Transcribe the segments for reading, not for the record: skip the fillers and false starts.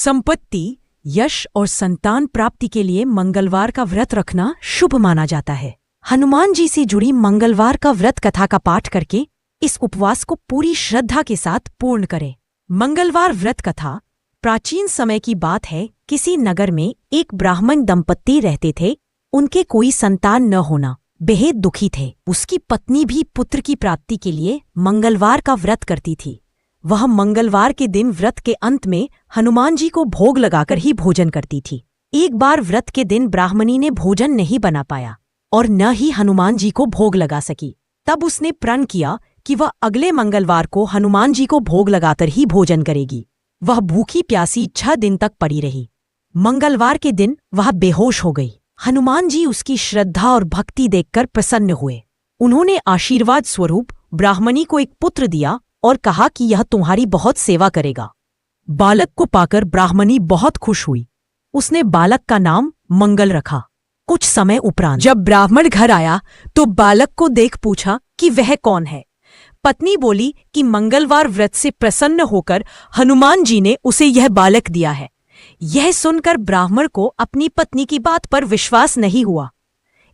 संपत्ति, यश और संतान प्राप्ति के लिए मंगलवार का व्रत रखना शुभ माना जाता है। हनुमान जी से जुड़ी मंगलवार का व्रत कथा का पाठ करके इस उपवास को पूरी श्रद्धा के साथ पूर्ण करें। मंगलवार व्रत कथा प्राचीन समय की बात है। किसी नगर में एक ब्राह्मण दंपत्ति रहते थे। उनके कोई संतान न होना, बेहद दुखी थे। उसकी पत्नी भी पुत्र की प्राप्ति के लिए मंगलवार का व्रत करती थी। वह मंगलवार के दिन व्रत के अंत में हनुमान जी को भोग लगाकर ही भोजन करती थी। एक बार व्रत के दिन ब्राह्मणी ने भोजन नहीं बना पाया और न ही हनुमान जी को भोग लगा सकी। तब उसने प्रण किया कि वह अगले मंगलवार को हनुमान जी को भोग लगाकर ही भोजन करेगी। वह भूखी प्यासी 6 दिन तक पड़ी रही। मंगलवार के दिन वह बेहोश हो गई। हनुमान जी उसकी श्रद्धा और भक्ति देखकर प्रसन्न हुए। उन्होंने आशीर्वाद स्वरूप ब्राह्मणी को एक पुत्र दिया और कहा कि यह तुम्हारी बहुत सेवा करेगा। बालक को पाकर ब्राह्मणी बहुत खुश हुई। उसने बालक का नाम मंगल रखा। कुछ समय उपरांत जब ब्राह्मण घर आया तो बालक को देख पूछा कि वह कौन है। पत्नी बोली कि मंगलवार व्रत से प्रसन्न होकर हनुमान जी ने उसे यह बालक दिया है। यह सुनकर ब्राह्मण को अपनी पत्नी की बात पर विश्वास नहीं हुआ।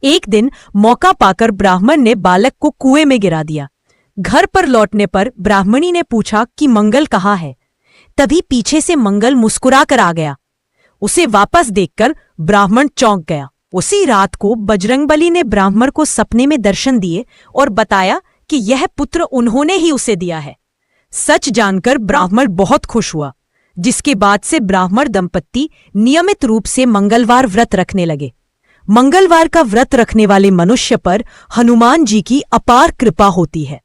एक दिन मौका पाकर ब्राह्मण ने बालक को कुएं में गिरा दिया। घर पर लौटने पर ब्राह्मणी ने पूछा कि मंगल कहाँ है। तभी पीछे से मंगल मुस्कुराकर आ गया। उसे वापस देखकर ब्राह्मण चौंक गया। उसी रात को बजरंगबली ने ब्राह्मण को सपने में दर्शन दिए और बताया कि यह पुत्र उन्होंने ही उसे दिया है। सच जानकर ब्राह्मण बहुत खुश हुआ, जिसके बाद से ब्राह्मण दंपत्ति नियमित रूप से मंगलवार व्रत रखने लगे। मंगलवार का व्रत रखने वाले मनुष्य पर हनुमान जी की अपार कृपा होती है।